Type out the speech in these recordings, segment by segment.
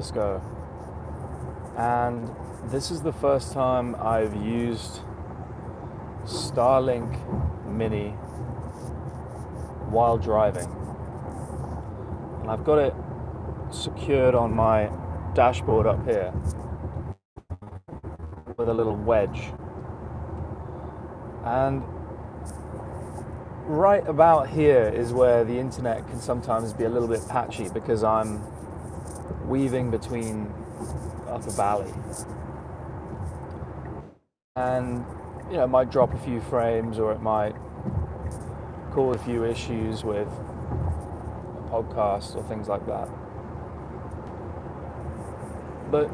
Francisco, and this is the first time I've used Starlink Mini while driving, and I've got it secured on my dashboard up here with a little wedge, and right about here is where the internet can sometimes be a little bit patchy because I'm weaving between up a valley, and it might drop a few frames, or it might cause a few issues with a podcast or things like that. But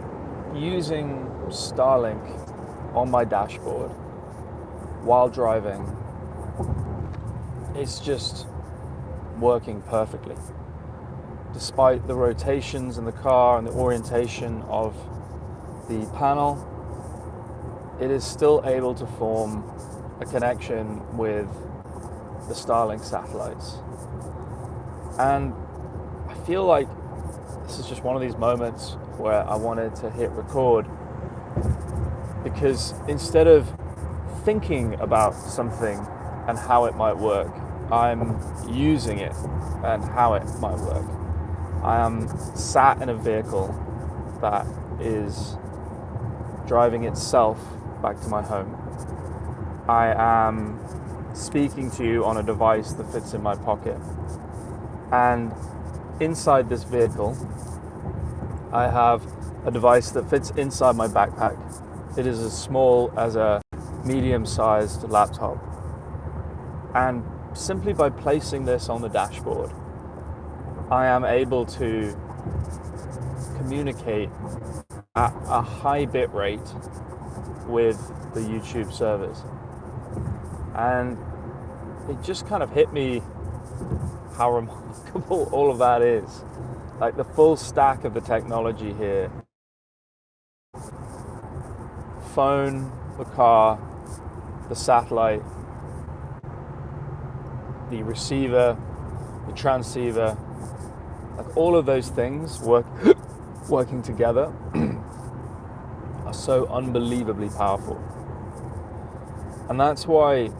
using Starlink on my dashboard while driving, it's just working perfectly. Despite the rotations in the car and the orientation of the panel, it is still able to form a connection with the Starlink satellites. And I feel like this is just one of these moments where I wanted to hit record, because instead of thinking about something and how it might work, I'm using it and how it might work. I am sat in a vehicle that is driving itself back to my home. I am speaking to you on a device that fits in my pocket. And inside this vehicle, I have a device that fits inside my backpack. It is as small as a medium-sized laptop. And simply by placing this on the dashboard, I am able to communicate at a high bit rate with the YouTube servers. And it just kind of hit me how remarkable all of that is. Like the full stack of the technology here. Phone, the car, the satellite, the receiver, the transceiver, like all of those things working together are so unbelievably powerful. And that's why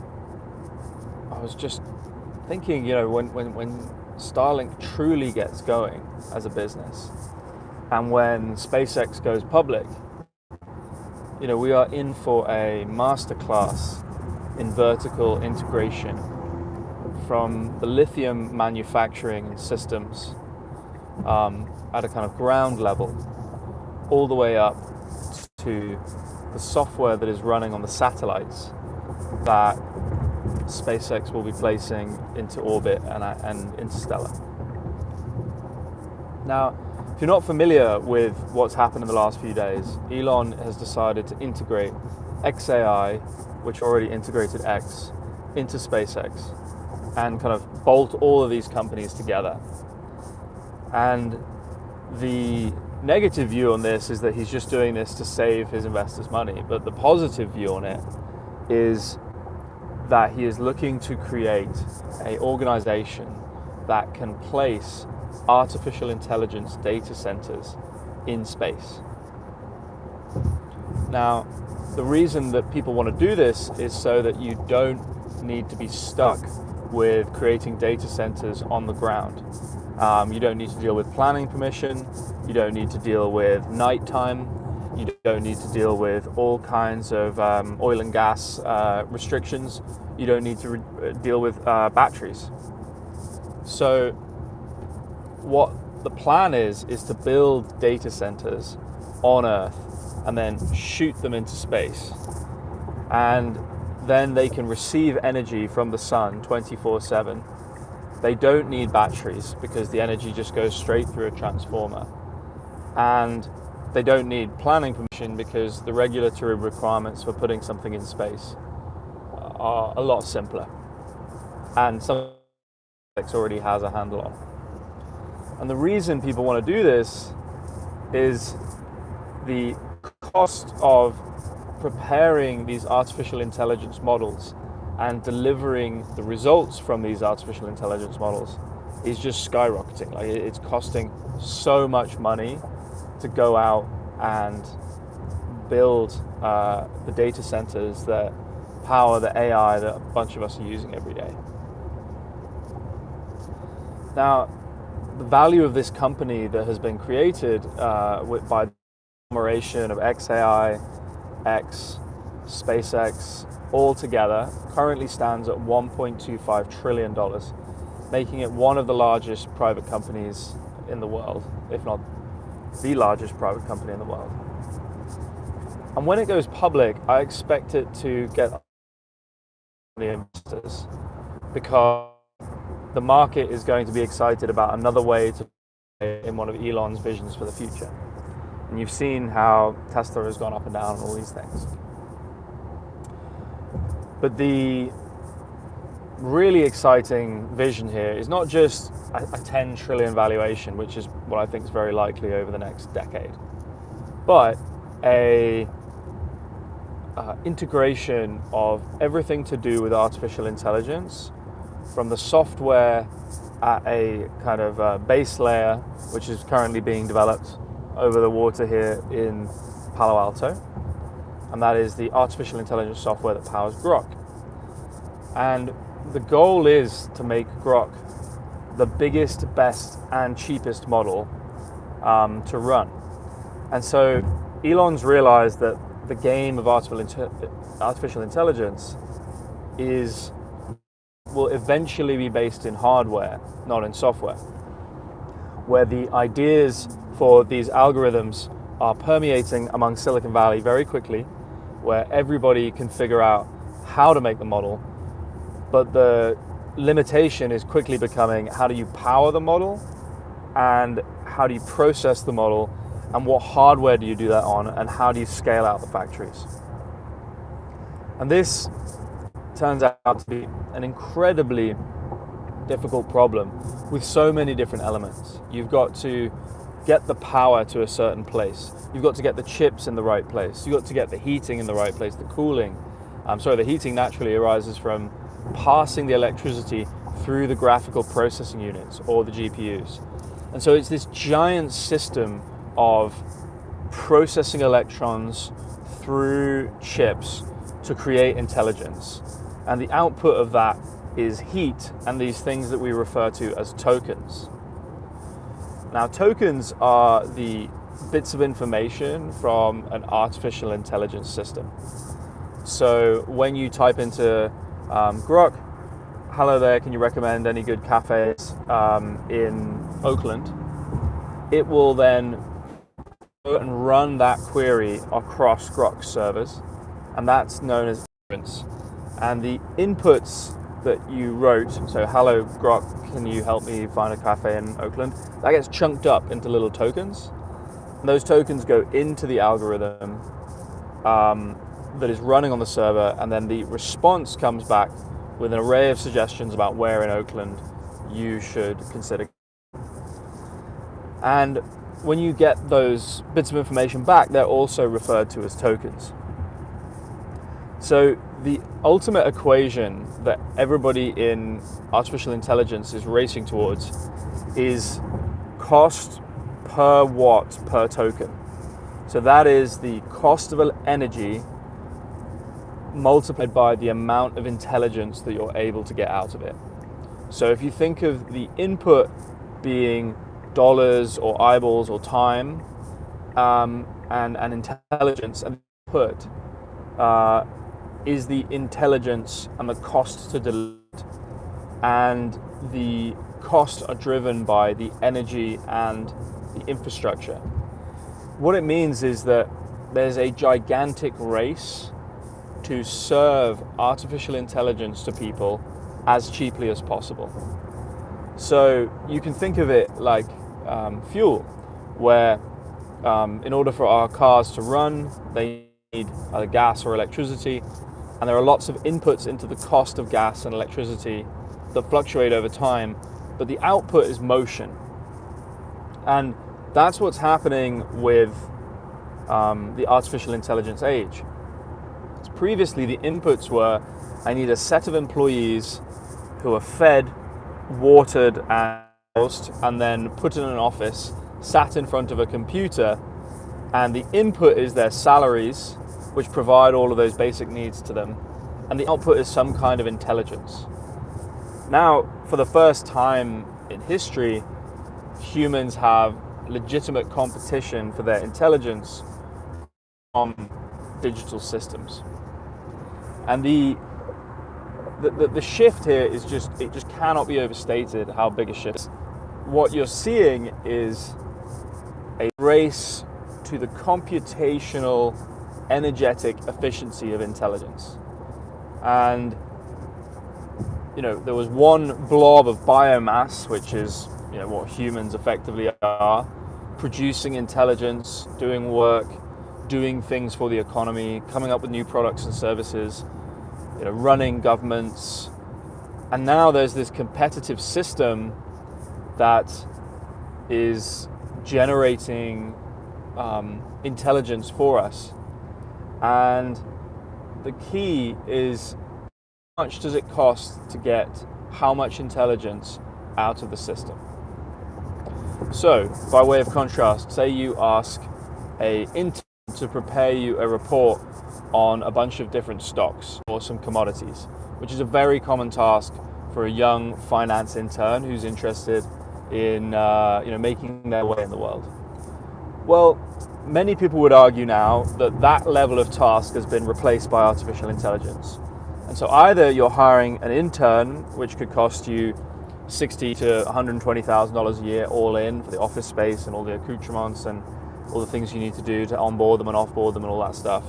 I was just thinking, when Starlink truly gets going as a business, and when SpaceX goes public, we are in for a masterclass in vertical integration from the lithium manufacturing systems at a kind of ground level all the way up to the software that is running on the satellites that SpaceX will be placing into orbit and interstellar. Now, if you're not familiar with what's happened in the last few days, Elon has decided to integrate XAI, which already integrated X, into SpaceX, and kind of bolt all of these companies together. And the negative view on this is that he's just doing this to save his investors money. But the positive view on it is that he is looking to create an organization that can place artificial intelligence data centers in space. Now, the reason that people want to do this is so that you don't need to be stuck with creating data centers on the ground. You don't need to deal with planning permission. You don't need to deal with nighttime. You don't need to deal with all kinds of oil and gas restrictions. You don't need to deal with batteries. So what the plan is to build data centers on Earth and then shoot them into space. And then they can receive energy from the sun 24/7. They don't need batteries because the energy just goes straight through a transformer. And they don't need planning permission because the regulatory requirements for putting something in space are a lot simpler. And SpaceX already has a handle on. And the reason people want to do this is the cost of preparing these artificial intelligence models and delivering the results from these artificial intelligence models is just skyrocketing. Like, it's costing so much money to go out and build the data centers that power the AI that a bunch of us are using every day. Now, the value of this company that has been created by the conglomeration of XAI, X, SpaceX, all together currently stands at $1.25 trillion, making it one of the largest private companies in the world, if not the largest private company in the world. And when it goes public, I expect it to get the investors, because the market is going to be excited about another way to play in one of Elon's visions for the future. And you've seen how Tesla has gone up and down and all these things. But the really exciting vision here is not just a 10 trillion valuation, which is what I think is very likely over the next decade, but a integration of everything to do with artificial intelligence, from the software at a kind of base layer, which is currently being developed over the water here in Palo Alto, and that is the artificial intelligence software that powers Grok. And the goal is to make Grok the biggest, best, and cheapest model to run. And so Elon's realized that the game of artificial intelligence will eventually be based in hardware, not in software, where the ideas for these algorithms are permeating among Silicon Valley very quickly, where everybody can figure out how to make the model, but the limitation is quickly becoming, how do you power the model, and how do you process the model, and what hardware do you do that on, and how do you scale out the factories? And this turns out to be an incredibly difficult problem with so many different elements. You've got to get the power to a certain place. You've got to get the chips in the right place. You've got to get the heating in the right place, the cooling. The heating naturally arises from passing the electricity through the graphical processing units, or the GPUs. And so it's this giant system of processing electrons through chips to create intelligence. And the output of that is heat and these things that we refer to as tokens. Now, tokens are the bits of information from an artificial intelligence system. So when you type into Grok, hello there, can you recommend any good cafes in Oakland? It will then go and run that query across Grok's servers, and that's known as inference. And the inputs that you wrote, so hello Grok, can you help me find a cafe in Oakland, that gets chunked up into little tokens. And those tokens go into the algorithm that is running on the server, and then the response comes back with an array of suggestions about where in Oakland you should consider. And when you get those bits of information back, they're also referred to as tokens. So the ultimate equation that everybody in artificial intelligence is racing towards is cost per watt per token. So that is the cost of energy multiplied by the amount of intelligence that you're able to get out of it. So if you think of the input being dollars or eyeballs or time, and intelligence, and the output is the intelligence and the cost to deliver, and the costs are driven by the energy and the infrastructure. What it means is that there's a gigantic race to serve artificial intelligence to people as cheaply as possible. So you can think of it like fuel, where in order for our cars to run, they need either gas or electricity, and there are lots of inputs into the cost of gas and electricity that fluctuate over time, but the output is motion. And that's what's happening with the artificial intelligence age. Previously, the inputs were, I need a set of employees who are fed, watered, and housed, and then put in an office, sat in front of a computer, and the input is their salaries, which provide all of those basic needs to them, and the output is some kind of intelligence. Now, for the first time in history, humans have legitimate competition for their intelligence from digital systems. And the shift here is it just cannot be overstated how big a shift is. What you're seeing is a race to the computational, energetic efficiency of intelligence. And there was one blob of biomass, which is what humans effectively are, producing intelligence, doing work, doing things for the economy, coming up with new products and services, running governments. And now there's this competitive system that is generating intelligence for us. And the key is, how much does it cost to get how much intelligence out of the system? So, by way of contrast, say you ask an intern to prepare you a report on a bunch of different stocks or some commodities, which is a very common task for a young finance intern who's interested in making their way in the world. Well, many people would argue now that level of task has been replaced by artificial intelligence. And so either you're hiring an intern, which could cost you $60,000 to $120,000 a year all in for the office space and all the accoutrements and all the things you need to do to onboard them and offboard them and all that stuff.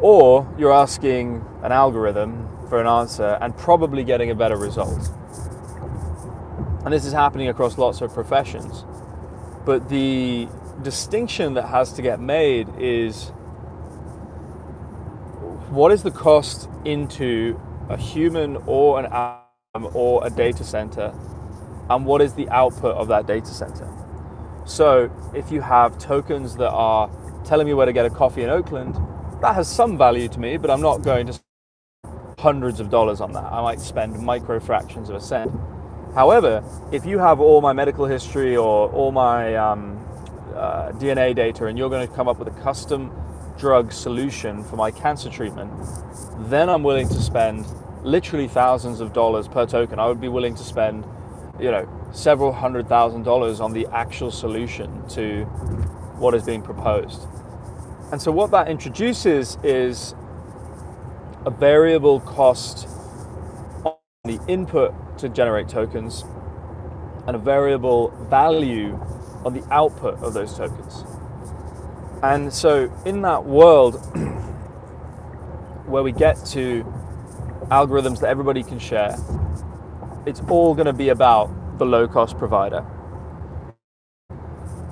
Or you're asking an algorithm for an answer and probably getting a better result. And this is happening across lots of professions. But the distinction that has to get made is, what is the cost into a human or an atom or a data center, and what is the output of that data center? So if you have tokens that are telling me where to get a coffee in Oakland, that has some value to me, but I'm not going to spend hundreds of dollars on that. I might spend micro fractions of a cent. However, if you have all my medical history or all my DNA data, and you're going to come up with a custom drug solution for my cancer treatment, then I'm willing to spend literally thousands of dollars per token. I would be willing to spend, several $100,000 on the actual solution to what is being proposed. And so what that introduces is a variable cost on the input to generate tokens and a variable value on the output of those tokens. And so in that world where we get to algorithms that everybody can share, it's all going to be about the low-cost provider.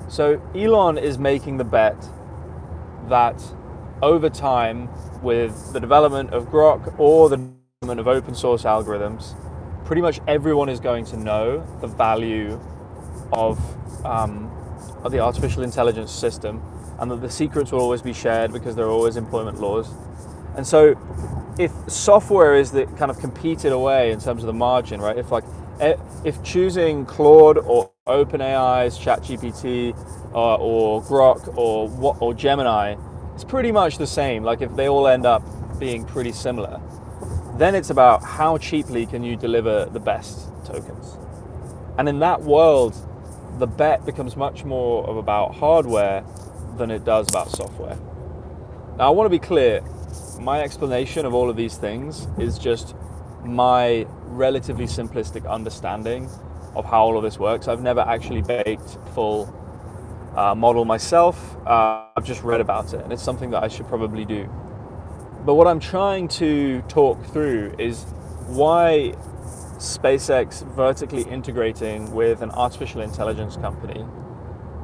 So Elon is making the bet that over time, with the development of Grok or the development of open source algorithms, pretty much everyone is going to know the value of the artificial intelligence system, and that the secrets will always be shared because there are always employment laws. And so if software is the kind of competed away in terms of the margin, right? If choosing Claude or OpenAI's ChatGPT or Grok or Gemini, it's pretty much the same. Like if they all end up being pretty similar, then it's about how cheaply can you deliver the best tokens. And in that world, the bet becomes much more of about hardware than it does about software. Now, I want to be clear. My explanation of all of these things is just my relatively simplistic understanding of how all of this works. I've never actually baked full model myself. I've just read about it, and it's something that I should probably do. But what I'm trying to talk through is why SpaceX vertically integrating with an artificial intelligence company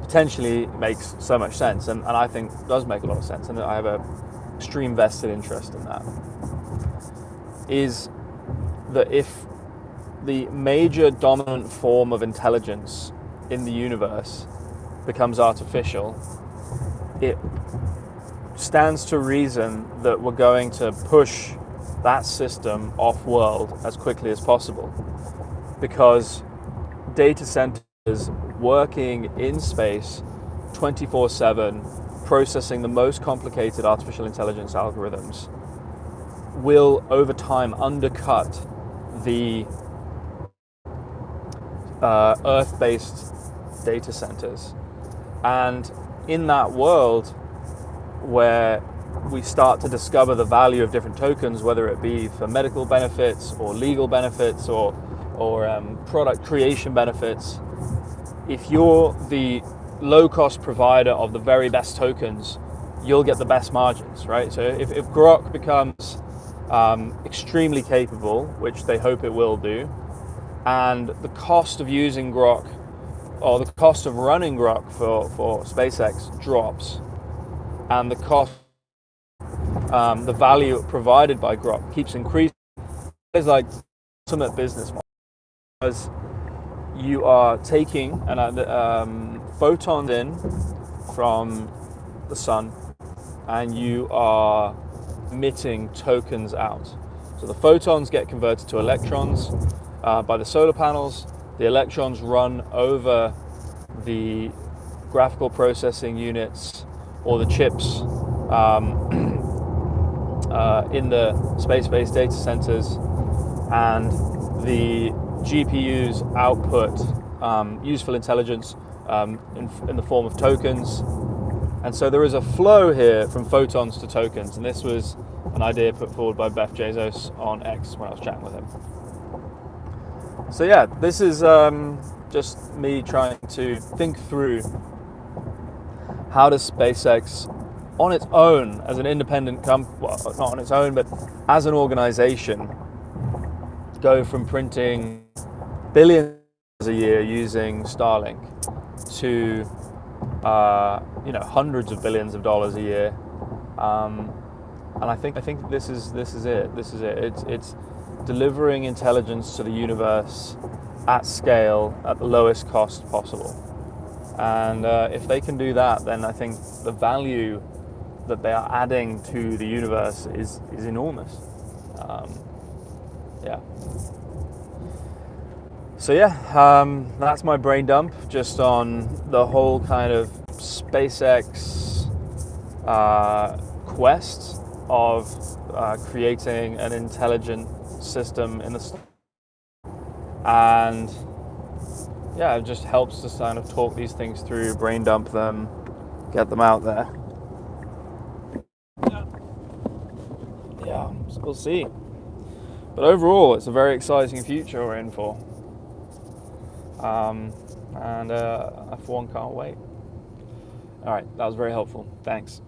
potentially makes so much sense, and I think does make a lot of sense, and I have an extreme vested interest in that, is that if the major dominant form of intelligence in the universe becomes artificial, it stands to reason that we're going to push that system off-world as quickly as possible, because data centers working in space 24/7, processing the most complicated artificial intelligence algorithms, will over time undercut the Earth-based data centers. And in that world where we start to discover the value of different tokens, whether it be for medical benefits or legal benefits or product creation benefits, if you're the low-cost provider of the very best tokens, you'll get the best margins, right? So if Grok becomes extremely capable, which they hope it will do, and the cost of using Grok or the cost of running Grok for SpaceX drops, and the cost, the value provided by Grok keeps increasing, it's like ultimate business model, because you are taking photons in from the sun, and you are emitting tokens out. So the photons get converted to electrons by the solar panels. The electrons run over the graphical processing units or the chips in the space-based data centers, and the GPUs output useful intelligence in the form of tokens. And so there is a flow here from photons to tokens, and this was an idea put forward by Jeff Bezos on X when I was chatting with him. So yeah, this is just me trying to think through how does SpaceX, on its own, as an independent company, well, not on its own, but as an organization, go from printing billions a year using Starlink to hundreds of billions of dollars a year, and I think this is it. It's delivering intelligence to the universe at scale at the lowest cost possible. And if they can do that, then I think the value that they are adding to the universe is enormous. So that's my brain dump just on the whole kind of SpaceX quest of creating an intelligent system in the and it just helps to kind of talk these things through, brain dump them, get them out there. So we'll see. But overall, it's a very exciting future we're in for. And I, for one, can't wait. All right, that was very helpful. Thanks.